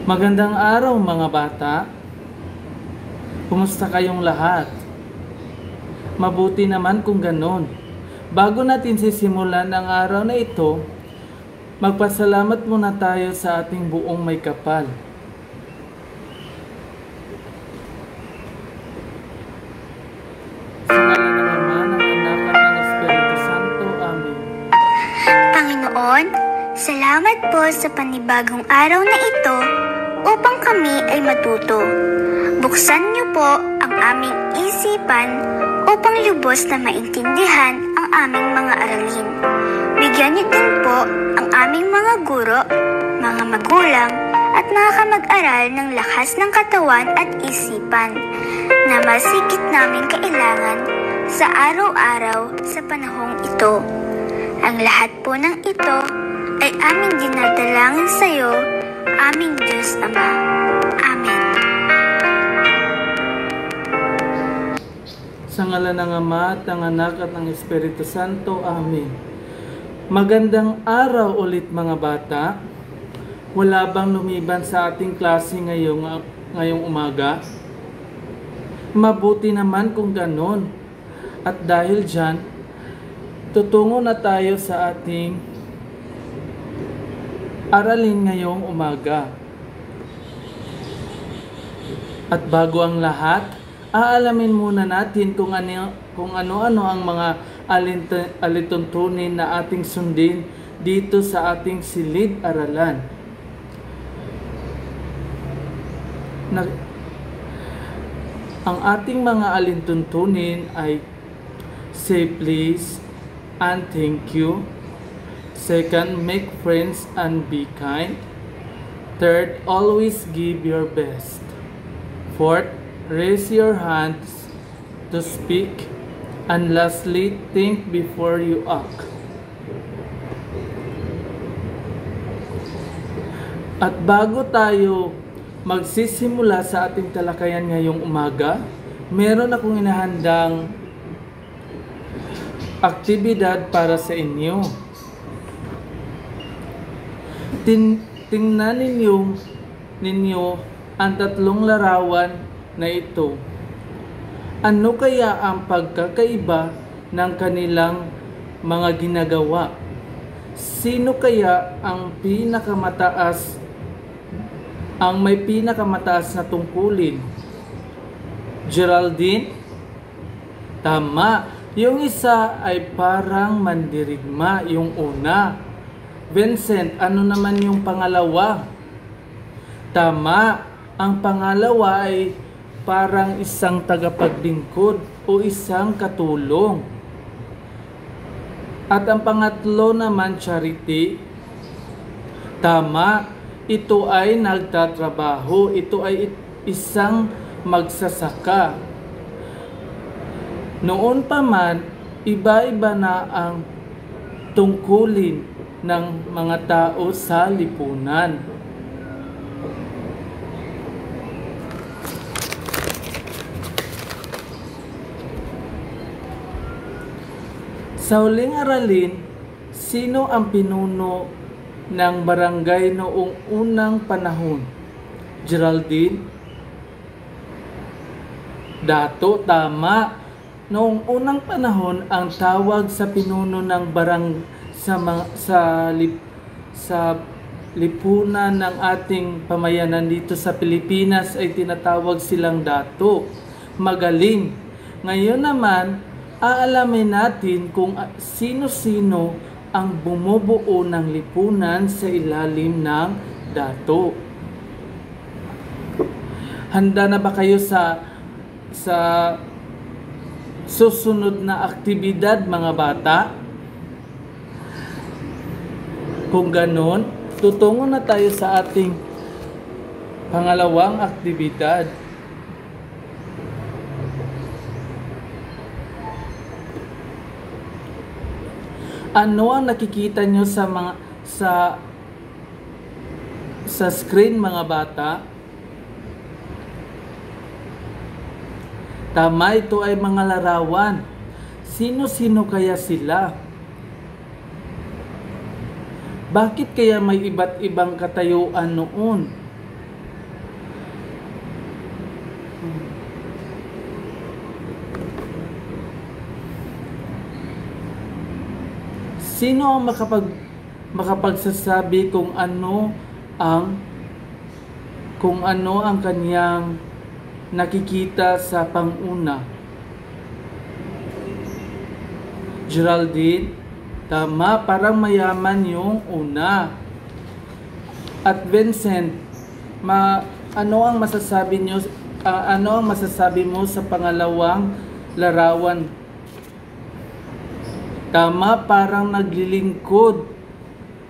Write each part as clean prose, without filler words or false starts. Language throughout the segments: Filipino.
Magandang araw mga bata. Kumusta kayong lahat? Mabuti naman kung ganon. Bago natin sisimulan ang araw na ito, magpasalamat muna tayo sa ating buong may kapal. Sa ngalan ng Ama, ng Anak at ng Espiritu Santo. Amen. Panginoon, salamat po sa panibagong araw na ito upang kami ay matuto. Buksan niyo po ang aming isipan upang lubos na maintindihan ang aming mga aralin. Bigyan niyo din po ang aming mga guro, mga magulang at mga kamag-aral ng lakas ng katawan at isipan na masigit namin kailangan sa araw-araw sa panahong ito. Ang lahat po ng ito ay aming dinadalangin sa iyo, aming Diyos Ama. Amen. Sa ngalan ng Ama at ng Anak at ng Espiritu Santo. Amen. Magandang araw ulit mga bata. Wala bang lumiban sa ating klase ngayong umaga? Mabuti naman kung ganon. At dahil dyan, tutungo na tayo sa ating aralin ngayong umaga. At bago ang lahat, aalamin muna natin kung ano-ano ang mga alituntunin na ating sundin dito sa ating silid-aralan. Ang ating mga alituntunin ay say please and thank you. Second, make friends and be kind. Third, always give your best. Fourth, raise your hands to speak. And lastly, think before you act. At bago tayo magsisimula sa ating talakayan ngayong umaga, meron akong inahandang aktibidad para sa inyo. Tingnan ninyo ang tatlong larawan na ito. Ano kaya ang pagkakaiba ng kanilang mga ginagawa? Sino kaya ang may pinakamataas na tungkulin? Geraldine? Tama. Yung isa ay parang mandirigma, yung una. Vincent, ano naman yung pangalawa? Tama. Ang pangalawa ay parang isang tagapaglingkod o isang katulong. At ang pangatlo naman, Charity. Tama. Ito ay nagtatrabaho. Ito ay isang magsasaka. Noon pa man, iba-iba na ang tungkulin ng mga tao sa lipunan. Sa huling aralin, sino ang pinuno ng barangay noong unang panahon? Geraldine? Dato, tama. Noong unang panahon, ang tawag sa pinuno ng sa lipunan ng ating pamayanan dito sa Pilipinas ay tinatawag silang dato. Magaling. Ngayon naman, aalamin natin kung sino-sino ang bumubuo ng lipunan sa ilalim ng dato. Handa na ba kayo sa susunod na aktibidad mga bata? Kung ganon, tutungo na tayo sa ating pangalawang aktibidad. Ano ang nakikita nyo sa screen mga bata? Tama, ito ay mga larawan. Sino-sino kaya sila? Bakit kaya may iba't ibang katayuan noon? Sino ang makapagsasabi kung ano ang kanyang nakikita sa panguna? Geraldine, tama, parang mayaman yung una. At Vincent, ano ang masasabi mo sa pangalawang larawan? Tama, parang naglilingkod.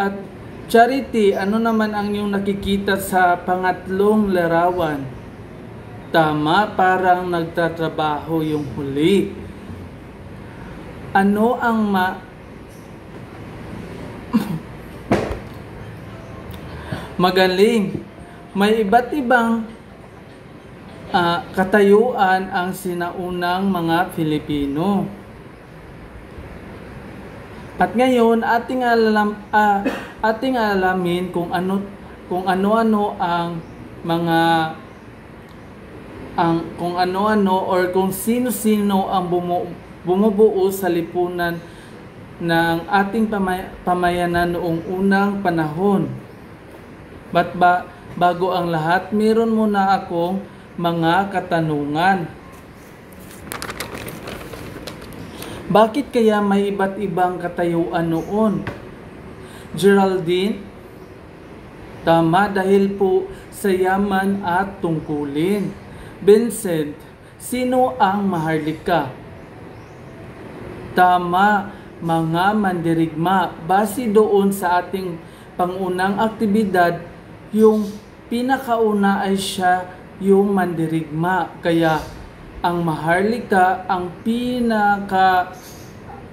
At Charity, ano naman ang iyong nakikita sa pangatlong larawan? Tama, parang nagtatrabaho yung huli. Ano ang magaling? May iba't ibang katayuan ang sinaunang mga Filipino. At ngayon ating alamin kung ano-ano ang mga kung ano-ano or kung sino-sino ang bumubuo sa lipunan ng ating pamayanan noong unang panahon. Bago ang lahat, meron muna akong mga katanungan. Bakit kaya may iba't ibang katayuan noon? Geraldine, tama, dahil po sa yaman at tungkulin. Vincent, sino ang maharlika? Tama, mga mandirigma. Base doon sa ating pangunang aktibidad, yung pinakauna ay siya yung mandirigma. Kaya ang maharlika ang pinaka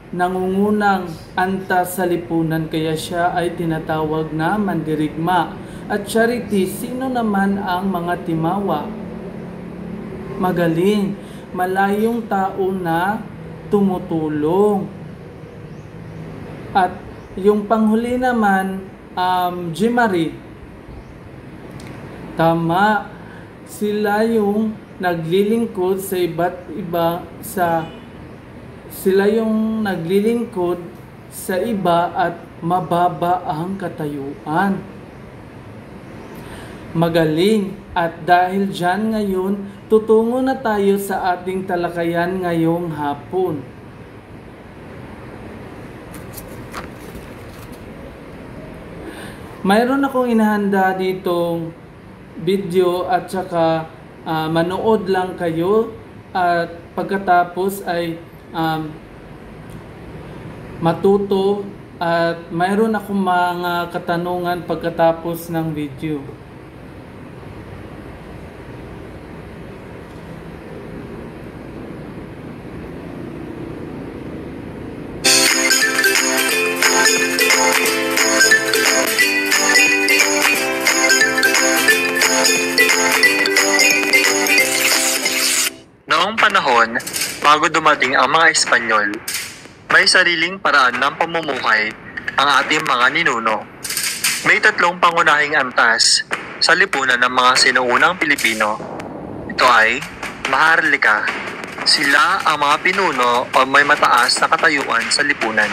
nangungunang antas sa lipunan, kaya siya ay tinatawag na mandirigma. At Charity, sino naman ang mga timawa? Magaling, malayong tao na tumutulong. At yung panghuli naman, Jimari, tama, sila yung naglilingkod sa iba at mababa ang katayuan. Magaling, at dahil dyan ngayon, tutungo na tayo sa ating talakayan ngayong hapon. Mayroon akong inahanda ditong video at saka manood lang kayo at pagkatapos ay matuto at mayroon akong mga katanungan pagkatapos ng video. Noong panahon, bago dumating ang mga Espanyol, may sariling paraan ng pamumuhay ang ating mga ninuno. May tatlong pangunahing antas sa lipunan ng mga sinuunang Pilipino. Ito ay maharlika. Sila ang mga pinuno o may mataas na katayuan sa lipunan.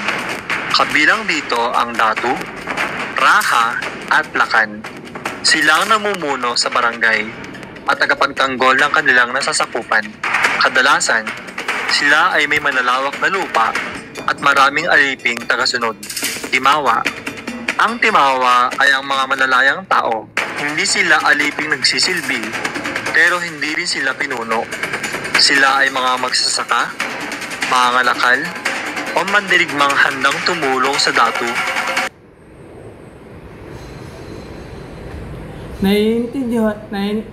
Kabilang dito ang datu, raha at lakan. Sila ang namumuno sa barangay at tagapagtanggol ng kanilang nasasakupan. Kadalasan, sila ay may malalawak na lupa at maraming aliping tagasunod. Timawa. Ang timawa ay ang mga malalayang tao. Hindi sila aliping nagsisilbi, pero hindi rin sila pinuno. Sila ay mga magsasaka, mga ngalakal, o mandirigmang handang tumulong sa datu.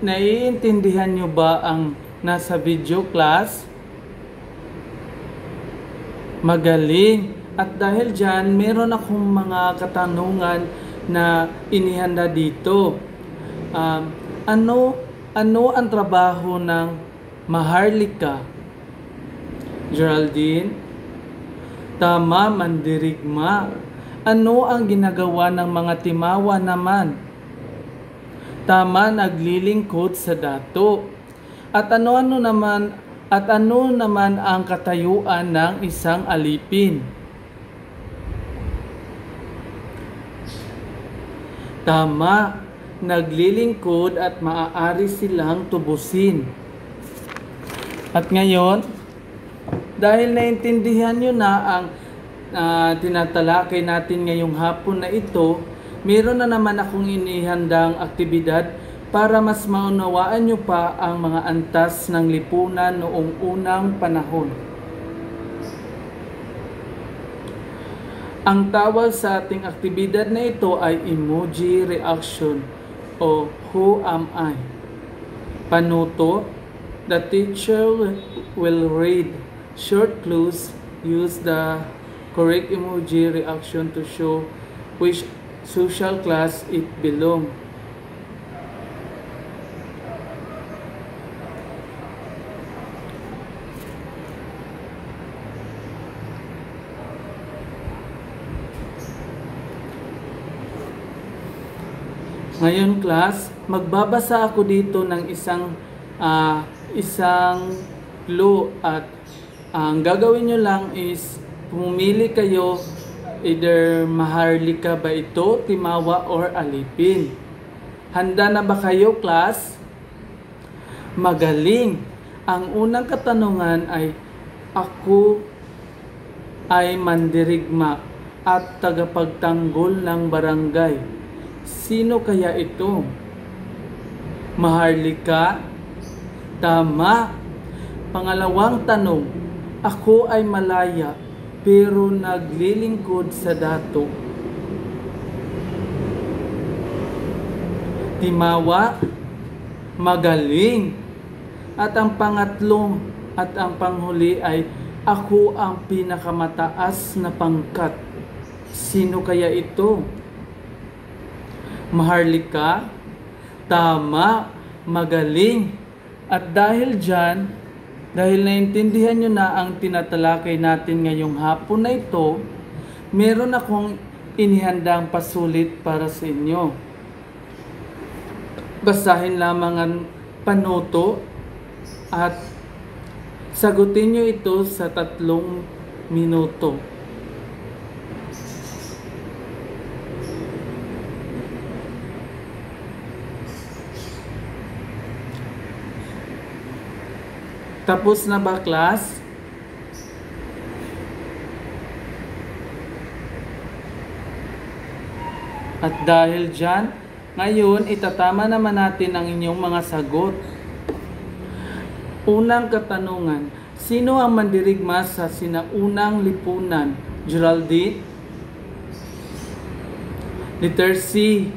Naiintindihan nyo ba ang nasa video, class? Magaling. At dahil dyan, meron akong mga katanungan na inihanda dito. Ano ang trabaho ng maharlika? Geraldine? Tama, mandirigma. Ano ang ginagawa ng mga timawa naman? Tama, naglilingkod sa dato. At ano naman ang katayuan ng isang alipin? Tama, naglilingkod at maaari silang tubusin. At ngayon, dahil naintindihan nyo na ang tinatalakay natin ngayong hapon na ito, meron na naman akong inihandang aktibidad para mas maunawaan nyo pa ang mga antas ng lipunan noong unang panahon. Ang tawag sa ating aktibidad na ito ay emoji reaction o Who Am I? Panuto, the teacher will read short clues, use the correct emoji reaction to show which social class it belongs. Ngayon class, magbabasa ako dito ng isang clue at ang gagawin nyo lang is pumili kayo either Maharlika ba ito, Timawa or Alipin. Handa na ba kayo class? Magaling! Ang unang katanungan ay ako ay mandirigma at tagapagtanggol ng barangay. Sino kaya ito? Maharlika? Tama. Pangalawang tanong, ako ay malaya pero naglilingkod sa dato. Timawa? Magaling. At ang pangatlong at ang panghuli ay ako ang pinakamataas na pangkat. Sino kaya ito? Maharlika? Tama, magaling. At dahil dyan, dahil naintindihan nyo na ang tinatalakay natin ngayong hapon na ito, meron akong inihandang pasulit para sa inyo. Basahin lamang ang panuto at sagutin nyo ito sa 3 minuto. Tapos na ba class? At dahil dyan, ngayon itatama naman natin ang inyong mga sagot. Unang katanungan, sino ang mandirigma sa sinaunang lipunan? Geraldine? Letter C.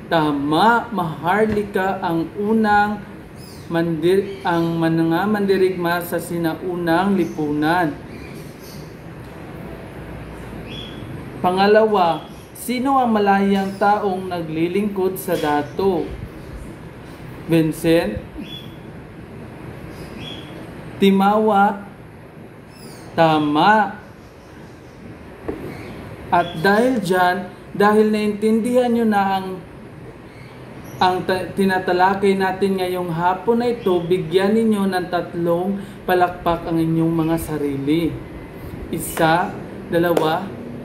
Tama, Maharlika ang unang mga mandirigma sa sinaunang lipunan. Pangalawa, sino ang malayang taong naglilingkod sa dato? Vincent? Timawa? Tama. At dahil dyan, dahil naintindihan nyo na ang tinatalakay natin ngayong hapon na ito, bigyan ninyo ng 3 palakpak ang inyong mga sarili. 1, 2,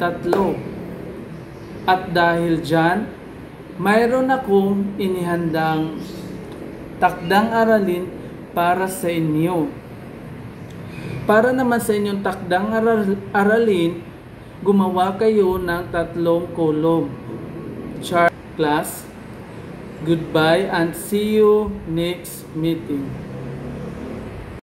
3. At dahil dyan, mayroon akong inihandang takdang aralin para sa inyo. Para naman sa inyong takdang aralin, gumawa kayo ng 3 kolom. Chart class. Goodbye and see you next meeting.